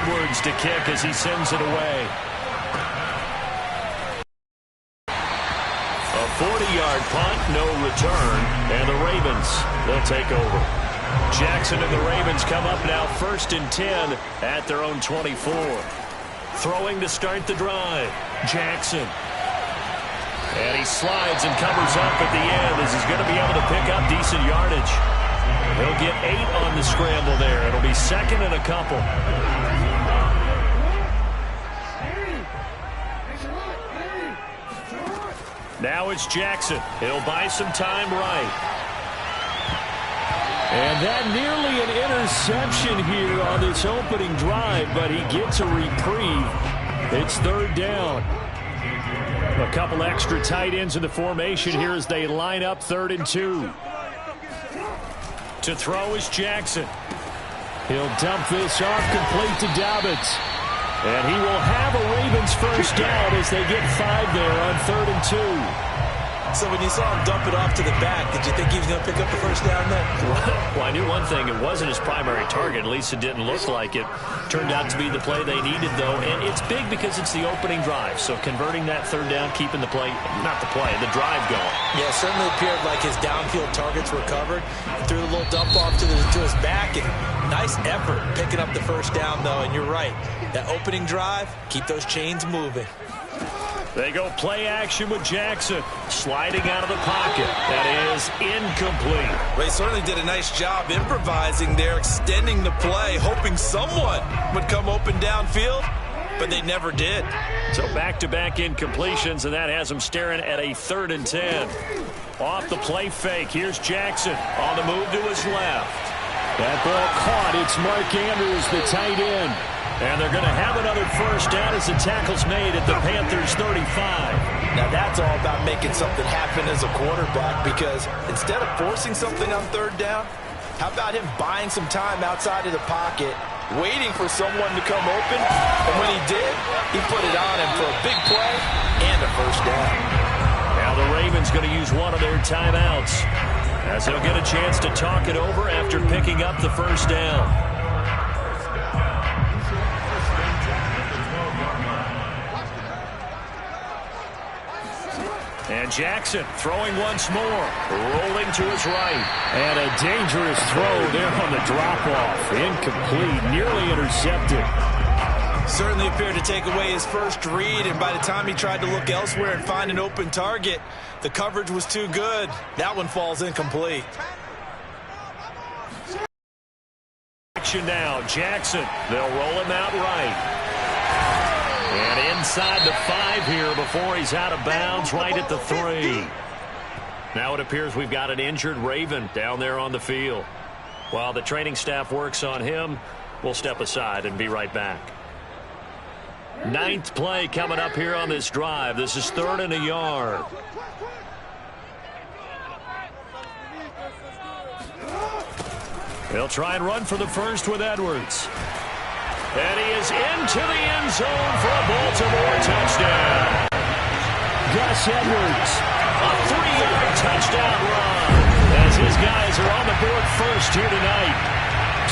Edwards to kick as he sends it away. A 40-yard punt, no return, and the Ravens, they'll take over. Jackson and the Ravens come up now 1st and 10 at their own 24. Throwing to start the drive, Jackson. And he slides and covers up at the end as he's going to be able to pick up decent yardage. He'll get 8 on the scramble there. It'll be 2nd and a couple. Now it's Jackson. He'll buy some time right. And that nearly an interception here on this opening drive, but he gets a reprieve. It's 3rd down. A couple extra tight ends in the formation here as they line up 3rd and 2. To throw is Jackson. He'll dump this off complete to Dobbins. And he will have a Ravens first down as they get 5 there on 3rd and 2. So when you saw him dump it off to the back, did you think he was going to pick up the first down there? Well, I knew one thing. It wasn't his primary target. At least it didn't look like it. Turned out to be the play they needed, though. And it's big because it's the opening drive. So converting that 3rd down, keeping the play, not the play, the drive going. Yeah, it certainly appeared like his downfield targets were covered. He threw a little dump off to his back. And nice effort picking up the first down, though. And you're right. That opening drive, keep those chains moving. They go play action with Jackson. Sliding out of the pocket. That is incomplete. Well, he certainly did a nice job improvising there, extending the play, hoping someone would come open downfield, but they never did. So back-to-back incompletions, and that has him staring at a 3rd and 10. Off the play fake, here's Jackson on the move to his left. That ball caught. It's Mark Andrews, the tight end. And they're going to have another first down as the tackle's made at the Panthers' 35. Now that's all about making something happen as a quarterback, because instead of forcing something on 3rd down, how about him buying some time outside of the pocket, waiting for someone to come open, and when he did, he put it on him for a big play and a first down. Now the Ravens going to use one of their timeouts as they'll get a chance to talk it over after picking up the first down. And Jackson throwing once more, rolling to his right. And a dangerous throw there on the drop-off. Incomplete, nearly intercepted. Certainly appeared to take away his first read, and by the time he tried to look elsewhere and find an open target, the coverage was too good. That one falls incomplete. Action now, Jackson. They'll roll him out right. And inside the 5 here before he's out of bounds, right at the 3. Now it appears we've got an injured Raven down there on the field. While the training staff works on him, we'll step aside and be right back. 9th play coming up here on this drive. This is 3rd and a yard. They'll try and run for the first with Edwards. And he is into the end zone for a Baltimore touchdown. Gus Edwards, a 3-yard touchdown run as his guys are on the board first here tonight.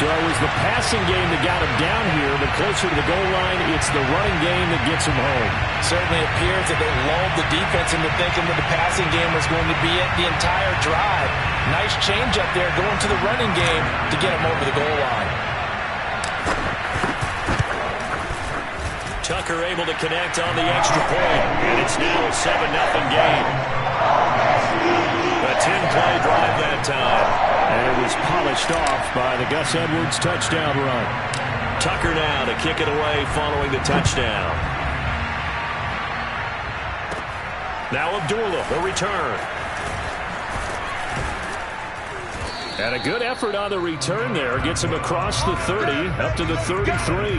So it was the passing game that got him down here, but closer to the goal line, it's the running game that gets him home. Certainly appears that they lulled the defense into thinking that the passing game was going to be it the entire drive. Nice change up there going to the running game to get him over the goal line. Tucker able to connect on the extra point, and it's now a 7-0 game. A 10-play drive that time, and it was polished off by the Gus Edwards touchdown run. Tucker now to kick it away following the touchdown. Now Abdullah, the return. And a good effort on the return there. Gets him across the 30, up to the 33.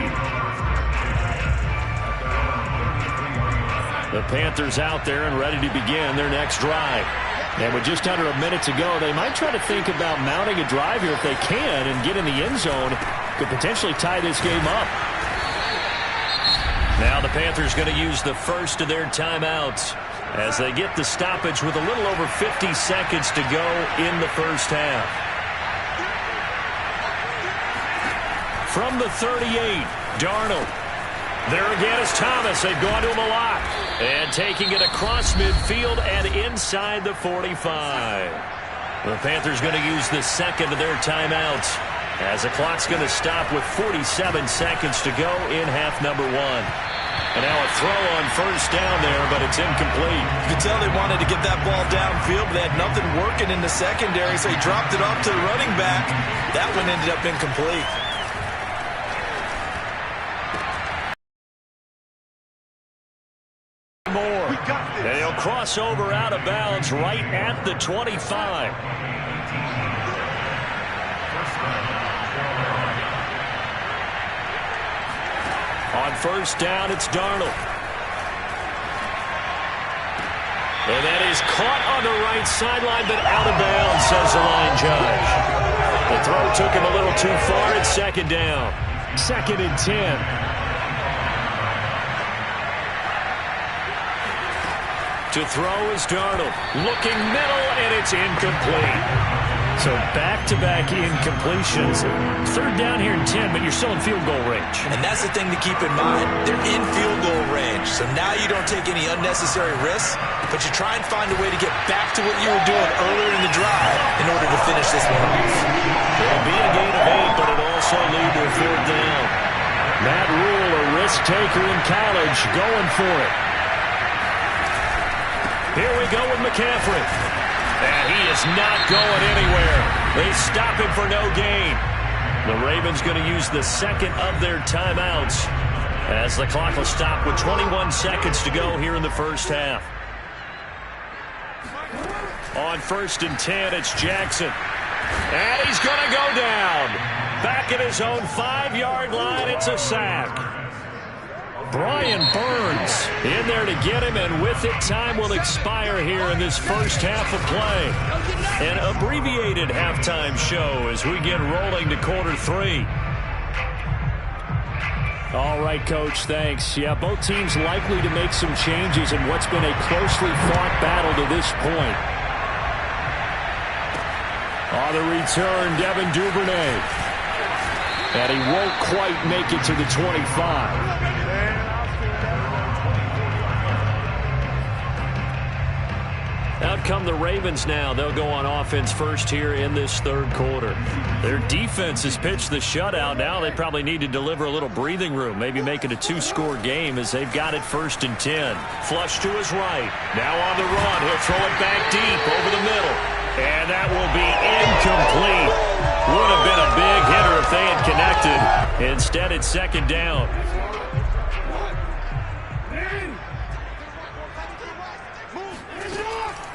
The Panthers out there and ready to begin their next drive. And with just under a minute to go, they might try to think about mounting a drive here if they can and get in the end zone. Could potentially tie this game up. Now the Panthers going to use the first of their timeouts as they get the stoppage with a little over 50 seconds to go in the first half. From the 38, Darnold. There again is Thomas. They've gone to him a lot. And taking it across midfield and inside the 45. The Panthers going to use the second of their timeouts, as the clock's going to stop with 47 seconds to go in half number 1. And now a throw on first down there, but it's incomplete. You could tell they wanted to get that ball downfield, but they had nothing working in the secondary, so he dropped it off to the running back. That one ended up incomplete. More. And he'll cross over out of bounds right at the 25. On first down, it's Darnold. And that is caught on the right sideline, but out of bounds, says the line judge. The throw took him a little too far. It's second down. 2nd and 10. To throw is Darnold. Looking middle, and it's incomplete. So back-to-back incompletions. Third down here in 10, but you're still in field goal range. And that's the thing to keep in mind. They're in field goal range. So now you don't take any unnecessary risks, but you try and find a way to get back to what you were doing earlier in the drive in order to finish this one off. It'll be a gain of 8, but it'll also lead to a 4th down. Matt Rule, a risk-taker in college, going for it. Here we go with McCaffrey. And he is not going anywhere. They stop him for no gain. The Ravens going to use the second of their timeouts, as the clock will stop with 21 seconds to go here in the first half. On 1st and 10, it's Jackson. And he's going to go down. Back at his own 5-yard line, it's a sack. Brian Burns in there to get him, and with it, time will expire here in this first half of play. An abbreviated halftime show as we get rolling to quarter 3. All right, Coach, thanks. Yeah, both teams likely to make some changes in what's been a closely fought battle to this point. On the return, Devin Duvernay. And he won't quite make it to the 25. Out come the Ravens now. They'll go on offense first here in this third quarter. Their defense has pitched the shutout. Now they probably need to deliver a little breathing room, maybe make it a 2-score game as they've got it 1st and 10. Flush to his right. Now on the run. He'll throw it back deep over the middle. And that will be incomplete. Would have been a big hitter if they had connected. Instead, it's 2nd down.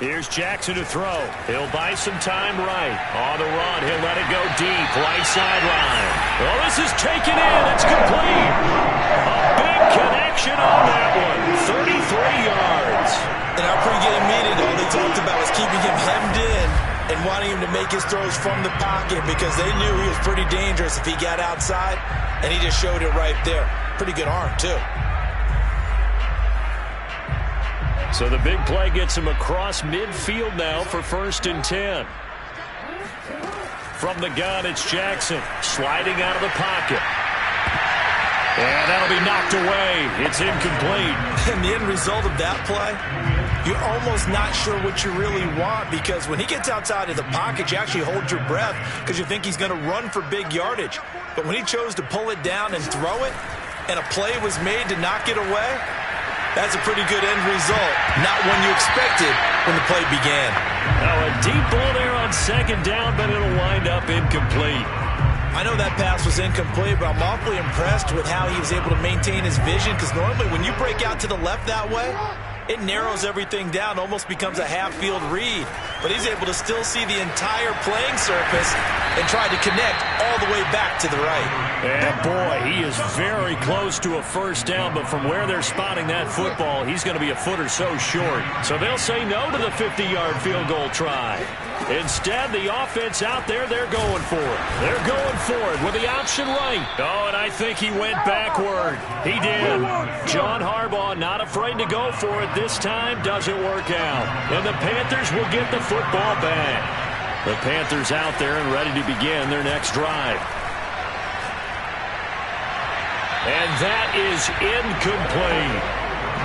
Here's Jackson to throw. He'll buy some time right. On the run, he'll let it go deep. Right sideline. Well, this is taken in. It's complete. A big connection on that one. 33 yards. In our pregame meeting, all they talked about was keeping him hemmed in and wanting him to make his throws from the pocket because they knew he was pretty dangerous if he got outside, and he just showed it right there. Pretty good arm, too. So the big play gets him across midfield now for 1st and 10. From the gun, it's Jackson sliding out of the pocket. And that'll be knocked away. It's incomplete. And the end result of that play, you're almost not sure what you really want, because when he gets outside of the pocket, you actually hold your breath because you think he's going to run for big yardage. But when he chose to pull it down and throw it, and a play was made to knock it away, that's a pretty good end result. Not one you expected when the play began. Now a deep ball there on 2nd down, but it'll wind up incomplete. I know that pass was incomplete, but I'm awfully impressed with how he was able to maintain his vision, because normally when you break out to the left that way, it narrows everything down, almost becomes a half-field read. But he's able to still see the entire playing surface and try to connect all the way back to the right. And boy, he is very close to a 1st down, but from where they're spotting that football, he's going to be a foot or so short. So they'll say no to the 50-yard field goal try. Instead, the offense out there, they're going for it. They're going for it with the option right. Oh, and I think he went backward. He did. John Harbaugh not afraid to go for it this time. Doesn't work out. And the Panthers will get the football back. The Panthers out there and ready to begin their next drive. And that is incomplete.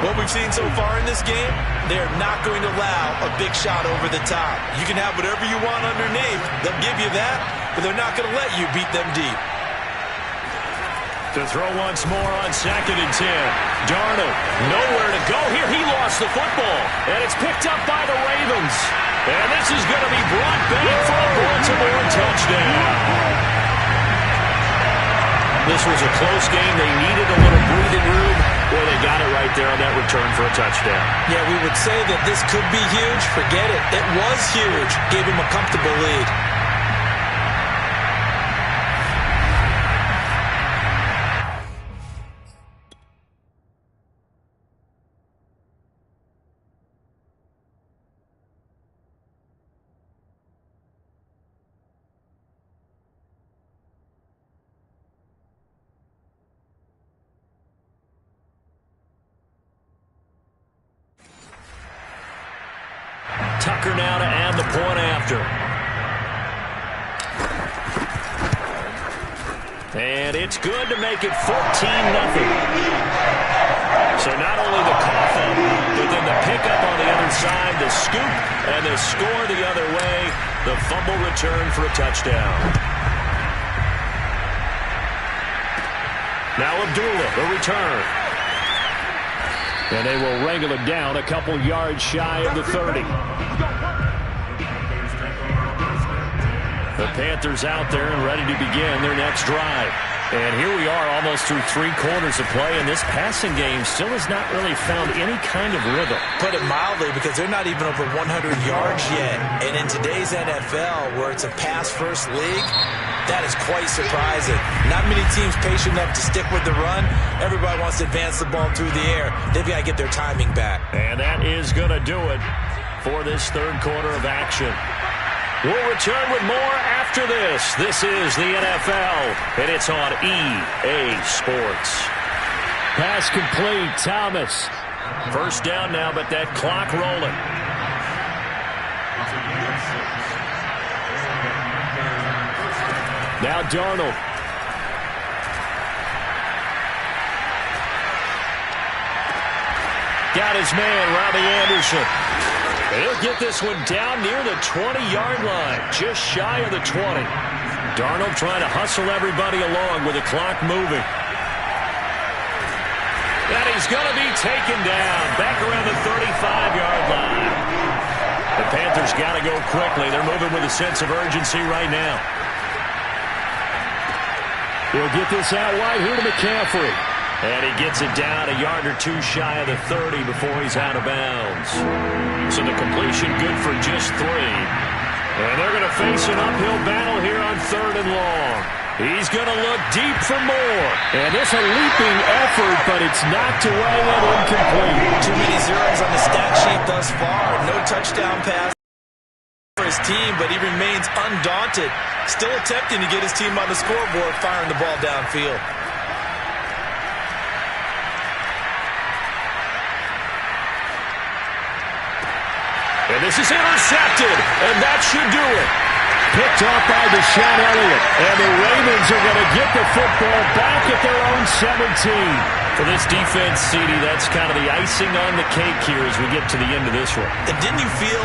What we've seen so far in this game, they're not going to allow a big shot over the top. You can have whatever you want underneath. They'll give you that, but they're not going to let you beat them deep. To throw once more on 2nd and 10. Darnold, nowhere to go here. He lost the football, and it's picked up by the Ravens. And this is going to be brought back for a Baltimore touchdown. This was a close game. They needed a little breathing room. Boy, they got it right there on that return for a touchdown. Yeah, we would say that this could be huge. Forget it. It was huge. Gave him a comfortable lead. Tucker now to add the point after. And it's good to make it 14-0. So not only the cough up, but then the pickup on the other side, the scoop, and the score the other way. The fumble return for a touchdown. Now Abdullah, the return. And they will wrangle it down a couple yards shy of the 30. The Panthers out there and ready to begin their next drive. And here we are almost through 3 quarters of play, and this passing game still has not really found any kind of rhythm. Put it mildly, because they're not even over 100 yards yet. And in today's NFL, where it's a pass-first league, that is quite surprising. Not many teams patient enough to stick with the run. Everybody wants to advance the ball through the air. They've got to get their timing back. And that is going to do it for this third quarter of action. We'll return with more after this. This is the NFL, and it's on EA Sports. Pass complete, Thomas. First down now, but that clock rolling. Now Darnold. Got his man, Robbie Anderson. He'll get this one down near the 20-yard line, just shy of the 20. Darnold trying to hustle everybody along with the clock moving. And he's going to be taken down back around the 35-yard line. The Panthers got to go quickly. They're moving with a sense of urgency right now. He'll get this out wide here to McCaffrey. And he gets it down a yard or two shy of the 30 before he's out of bounds. So the completion good for just 3. And they're going to face an uphill battle here on 3rd and long. He's going to look deep for more. And it's a leaping effort, but it's knocked away and incomplete. Too many zeros on the stat sheet thus far. No touchdown pass for his team, but he remains undaunted. Still attempting to get his team on the scoreboard, firing the ball downfield. And this is intercepted, and that should do it. Picked off by Deshaun Elliott, and the Ravens are going to get the football back at their own 17. For this defense, CD, that's kind of the icing on the cake here as we get to the end of this one. And didn't you feel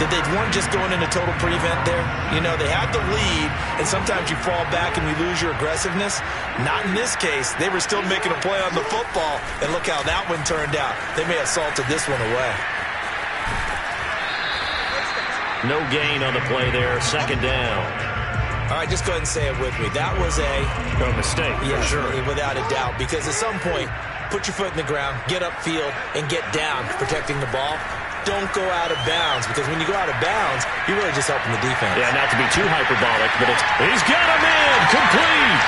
that they weren't just going into total prevent there? You know, they had the lead, and sometimes you fall back and you lose your aggressiveness. Not in this case. They were still making a play on the football, and look how that one turned out. They may have salted this one away. No gain on the play there. 2nd down. All right, just go ahead and say it with me. That was a mistake, yeah, for sure. Without a doubt, because at some point, put your foot in the ground, get upfield, and get down protecting the ball. Don't go out of bounds, because when you go out of bounds, you're really just helping the defense. Yeah, not to be too hyperbolic, but he's got him in, complete.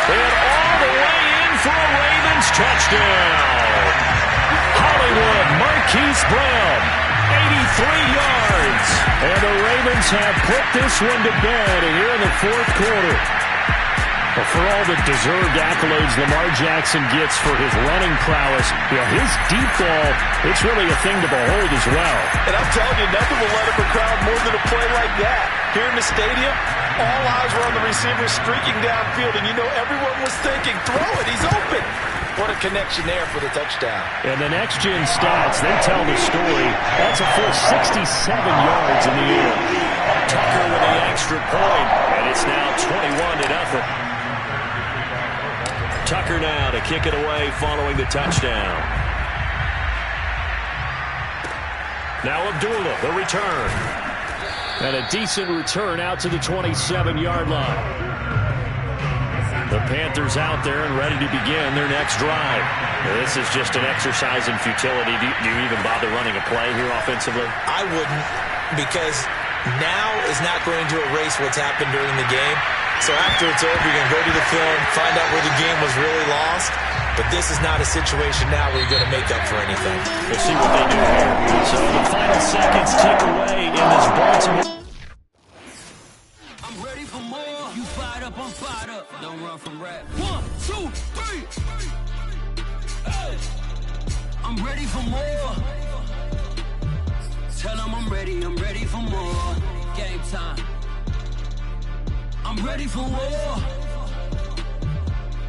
And all the way in for a Ravens touchdown. Hollywood Marquise Brown. 83 yards. And the Ravens have put this one to bed here in the 4th quarter. But for all the deserved accolades Lamar Jackson gets for his running prowess, his deep ball, it's really a thing to behold as well. And I'm telling you, nothing will let up a crowd more than a play like that. Here in the stadium, All eyes were on the receiver streaking downfield, and you know everyone was thinking, throw it, he's open. What a connection there for the touchdown. And the next-gen stats, they tell the story. That's a full 67 yards in the air. Tucker with the extra point, and it's now 21-0. Tucker now to kick it away following the touchdown. Now Abdullah, the return. And a decent return out to the 27-yard line. The Panthers out there and ready to begin their next drive. This is just an exercise in futility. Do you even bother running a play here offensively? I wouldn't, because now is not going to erase what's happened during the game. So after it's over, you're going to go to the film, find out where the game was really lost. But this is not a situation now where you're going to make up for anything. We'll see what they do here. So the final seconds tick away in this Baltimore. I'm ready for more. You fired up, I'm fired up. Don't run from rap. 1, 2, 3. Hey. I'm ready for more. Tell them I'm ready for more. Game time. I'm ready for war.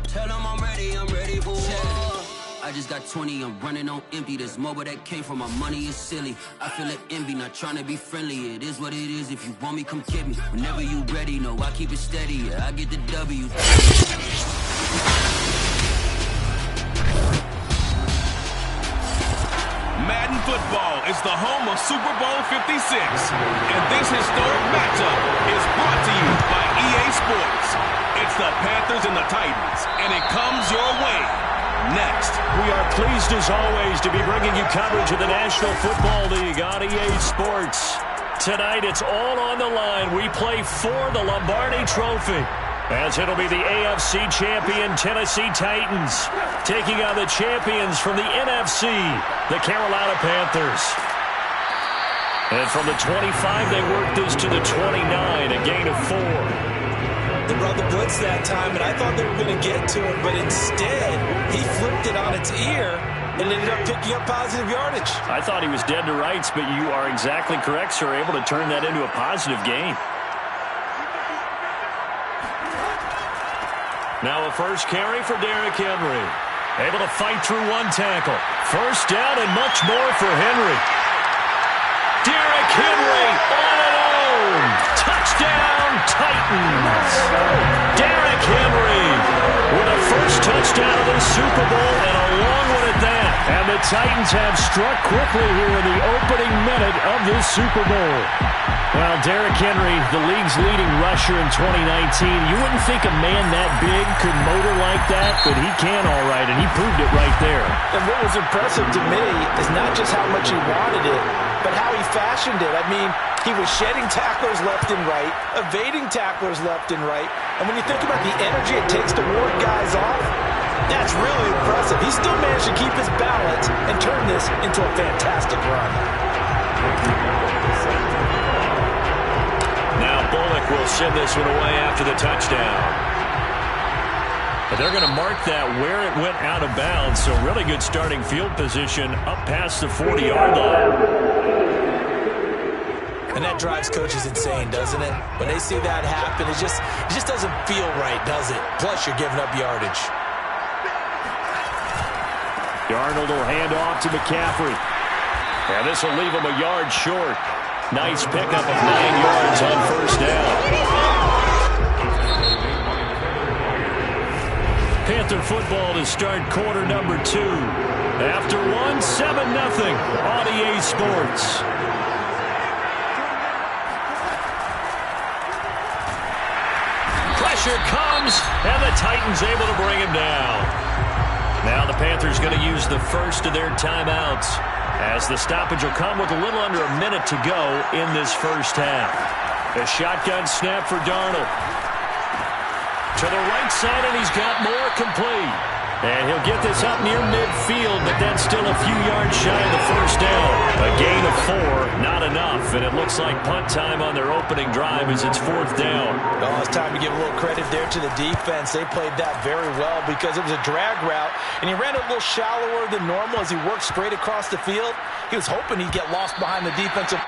Tell them I'm ready for war. I just got 20, I'm running on empty. This mobile that came from my money is silly. I feel it envy, not trying to be friendly. It is what it is, if you want me, come get me. Whenever you ready, no, I keep it steady. Yeah, I get the W. Madden football is the home of Super Bowl 56. And this historic matchup is brought to you by EA Sports. It's the Panthers and the Titans, and it comes your way. Next. We are pleased as always to be bringing you coverage of the National Football League on EA Sports. Tonight it's all on the line. We play for the Lombardi Trophy, as it'll be the AFC champion Tennessee Titans taking on the champions from the NFC, the Carolina Panthers. And from the 25, they work this to the 29, a gain of 4. They brought the blitz that time, and I thought they were going to get to it, but instead, he flipped it on its ear and ended up picking up positive yardage. I thought he was dead to rights, but you are exactly correct, sir, able to turn that into a positive gain. Now a first carry for Derrick Henry. Able to fight through one tackle. First down and much more for Henry. Derrick Henry all alone. Touchdown, Titans. Derrick Henry with a first touchdown of the Super Bowl and a long one at that. And the Titans have struck quickly here in the opening minute of this Super Bowl. Well, Derrick Henry, the league's leading rusher in 2019. You wouldn't think a man that big could motor like that, but he can all right, and he proved it right there. And what was impressive to me is not just how much he wanted it, but how he fashioned it. I mean, he was shedding tacklers left and right, evading tacklers left and right. And when you think about the energy it takes to ward guys off, that's really impressive. He still managed to keep his balance and turn this into a fantastic run. Now Bullock will send this one away after the touchdown. But they're going to mark that where it went out of bounds, so really good starting field position up past the 40-yard line. And that drives coaches insane, doesn't it? When they see that happen, it just doesn't feel right, does it? Plus, you're giving up yardage. Darnold will hand off to McCaffrey. And this will leave him a yard short. Nice pickup of 9 yards on first down. Panther football to start quarter number 2. After 1, 7-0 on EA Sports. Pressure comes, and the Titans able to bring him down. Now the Panthers going to use the first of their timeouts, as the stoppage will come with a little under a minute to go in this first half. A shotgun snap for Darnold. To the right side, and he's got more complete. And he'll get this up near midfield, but then still a few yards shy of the first down. A gain of 4, not enough. And it looks like punt time on their opening drive as it's 4th down. Oh, it's time to give a little credit there to the defense. They played that very well because it was a drag route, and he ran a little shallower than normal as he worked straight across the field. He was hoping he'd get lost behind the defensive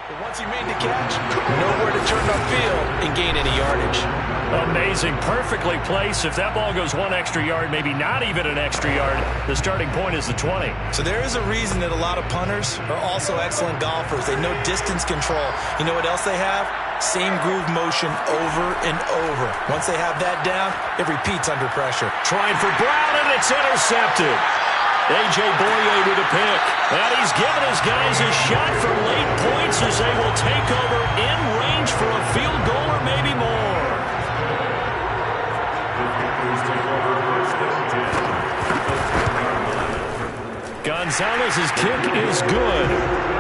But once he made the catch, nowhere to turn upfield and gain any yardage. Amazing. Perfectly placed. If that ball goes one extra yard, maybe not even an extra yard, the starting point is the 20. So there is a reason that a lot of punters are also excellent golfers. They know distance control. You know what else they have? Same groove motion over and over. Once they have that down, it repeats under pressure. Trying for Brown, and it's intercepted. A.J. Boye with a pick. And he's given his guys a shot for late points as they will take over in range for a field goal or maybe more. Gonzalez's kick is good,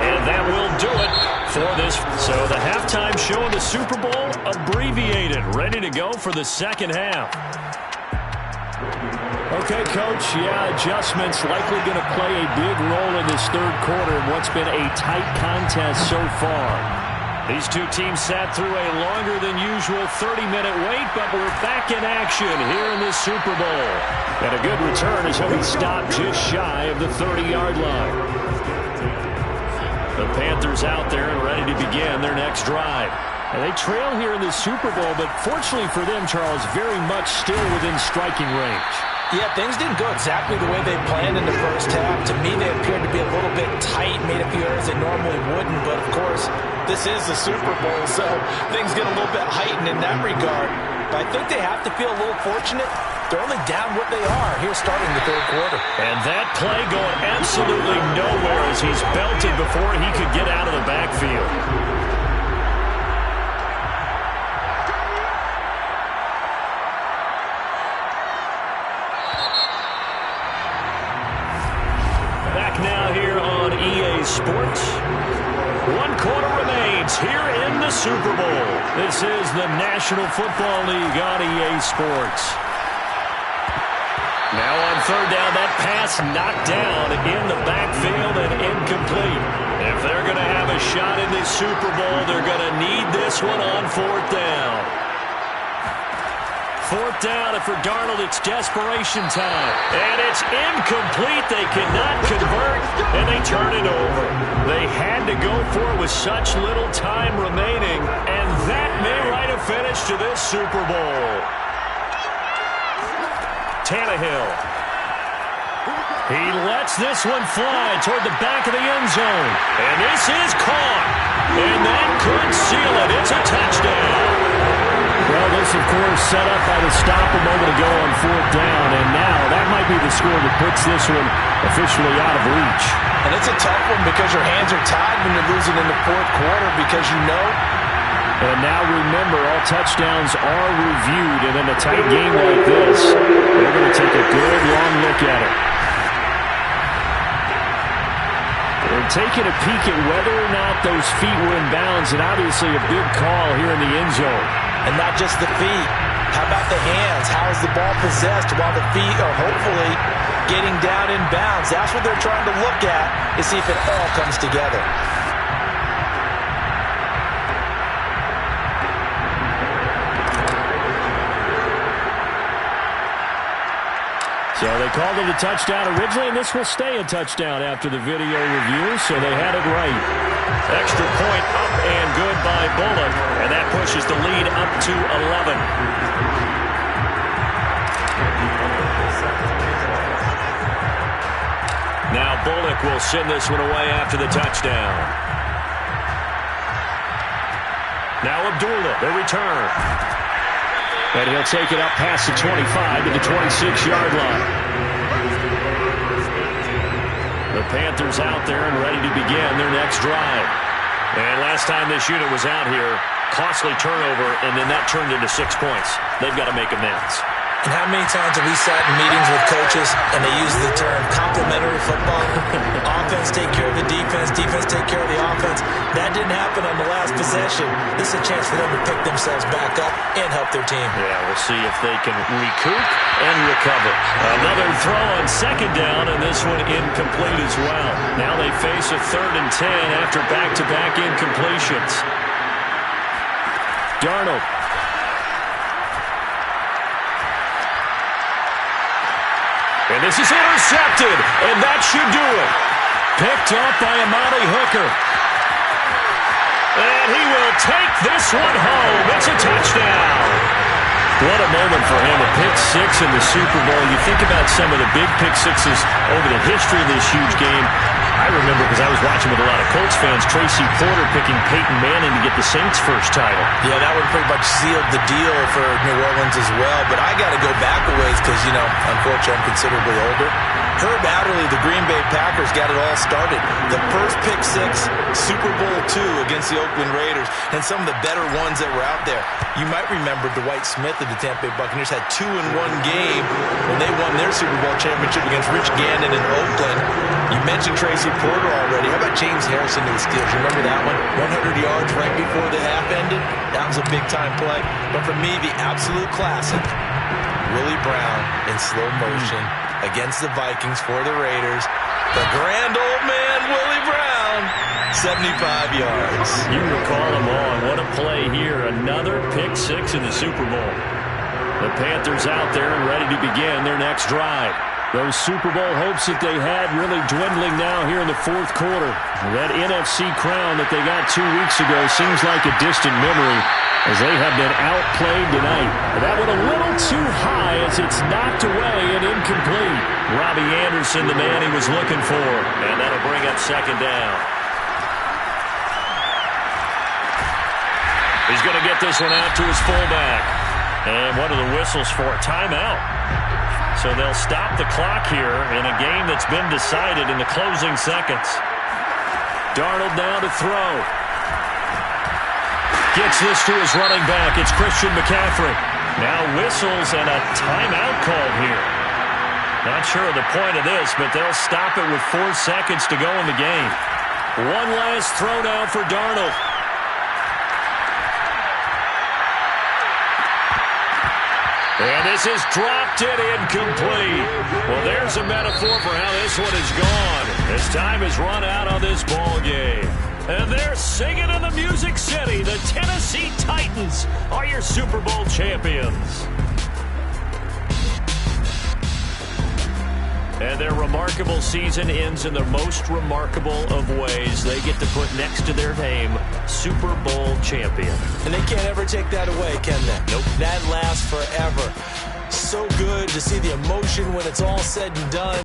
and that will do it for this. So the halftime show of the Super Bowl abbreviated, ready to go for the second half. Okay, Coach, adjustments likely going to play a big role in this third quarter in what's been a tight contest so far. These two teams sat through a longer than usual 30-minute wait, but we're back in action here in this Super Bowl. And a good return as he'll be stopped just shy of the 30-yard line. The Panthers out there and ready to begin their next drive. And they trail here in the Super Bowl, but fortunately for them, Charles, very much still within striking range. Yeah, things didn't go exactly the way they planned in the first half. To me, they appeared to be a little bit tight, made a few errors they normally wouldn't. But, of course, this is the Super Bowl, so things get a little bit heightened in that regard. But I think they have to feel a little fortunate. They're only down what they are here starting the third quarter. And that play going absolutely nowhere as he's belted before he could get out of the backfield. Now here on EA Sports. 1 quarter remains here in the Super Bowl. This is the National Football League on EA Sports. Now on third down, that pass knocked down in the backfield and incomplete. If they're going to have a shot in this Super Bowl, they're going to need this one on fourth down. Fourth down, and for Darnold, it's desperation time. And it's incomplete. They cannot convert, and they turn it over. They had to go for it with such little time remaining, and that may write a finish to this Super Bowl. Tannehill. He lets this one fly toward the back of the end zone. And this is caught. And that could seal it. It's a touchdown. Well, this, of course, set up by the stop a moment ago on fourth down, and now that might be the score that puts this one officially out of reach. And it's a tough one because your hands are tied when you're losing in the fourth quarter because you know. And now remember, all touchdowns are reviewed, and in a tight game like this, they're going to take a good long look at it. They're taking a peek at whether or not those feet were in bounds, and obviously a big call here in the end zone. And not just the feet. How about the hands? How is the ball possessed while the feet are hopefully getting down in bounds? That's what they're trying to look at to see if it all comes together. So they called it a touchdown originally, and this will stay a touchdown after the video review, so they had it right. Extra point up and good by Bullock, and that pushes the lead up to 11. Now Bullock will send this one away after the touchdown. Now Abdullah, the return. And he'll take it up past the 25 to the 26-yard line. The Panthers out there and ready to begin their next drive. And last time this unit was out here, costly turnover, and then that turned into 6 points. They've got to make amends. And how many times have we sat in meetings with coaches and they use the term complementary football? Offense take care of the defense, defense take care of the offense. That didn't happen on the last possession. This is a chance for them to pick themselves back up and help their team. Yeah, we'll see if they can recoup and recover. Another throw on second down, and this one incomplete as well. Now they face a 3rd and 10 after back-to-back incompletions. Darnold. And this is intercepted, and that should do it. Picked up by Amari Hooker. take this one home. It's a touchdown. What a moment for him, a pick six in the Super Bowl. You think about some of the big pick sixes over the history of this huge game. I remember, because I was watching with a lot of Colts fans, Tracy Porter picking Peyton Manning to get the Saints' first title. Yeah, that one pretty much sealed the deal for New Orleans as well. But I got to go back a ways because, unfortunately, I'm considerably older. Herb Adderley, the Green Bay Packers, got it all started. The first pick six, Super Bowl II against the Oakland Raiders, and some of the better ones that were out there. You might remember Dwight Smith of the Tampa Bay Buccaneers had 2 in one game when they won their Super Bowl championship against Rich Gannon in Oakland. You mentioned Tracy Porter already. How about James Harrison to the Steelers? You remember that one? 100 yards right before the half ended? That was a big-time play. But for me, the absolute classic, Willie Brown in slow motion against the Vikings for the Raiders. The grand old man, Willie Brown, 75 yards. You recall them all. What a play here. Another pick six in the Super Bowl. The Panthers out there and ready to begin their next drive. Those Super Bowl hopes that they had really dwindling now here in the fourth quarter. That NFC crown that they got 2 weeks ago seems like a distant memory as they have been outplayed tonight. That one a little too high as it's knocked away and incomplete. Robbie Anderson, the man he was looking for. And that'll bring up second down. He's going to get this one out to his fullback. And what are the whistles for? Timeout. So they'll stop the clock here in a game that's been decided in the closing seconds. Darnold now to throw. Gets this to his running back. It's Christian McCaffrey. Now whistles and a timeout called here. Not sure of the point of this, but they'll stop it with 4 seconds to go in the game. One last throw now for Darnold. And this is dropped it incomplete. Well, there's a metaphor for how this one is gone. As time has run out on this ball game. And they're singing in the Music City. The Tennessee Titans are your Super Bowl champions. And their remarkable season ends in the most remarkable of ways. They get to put next to their name, Super Bowl champion. And they can't ever take that away, can they? Nope. That lasts forever. So good to see the emotion when it's all said and done.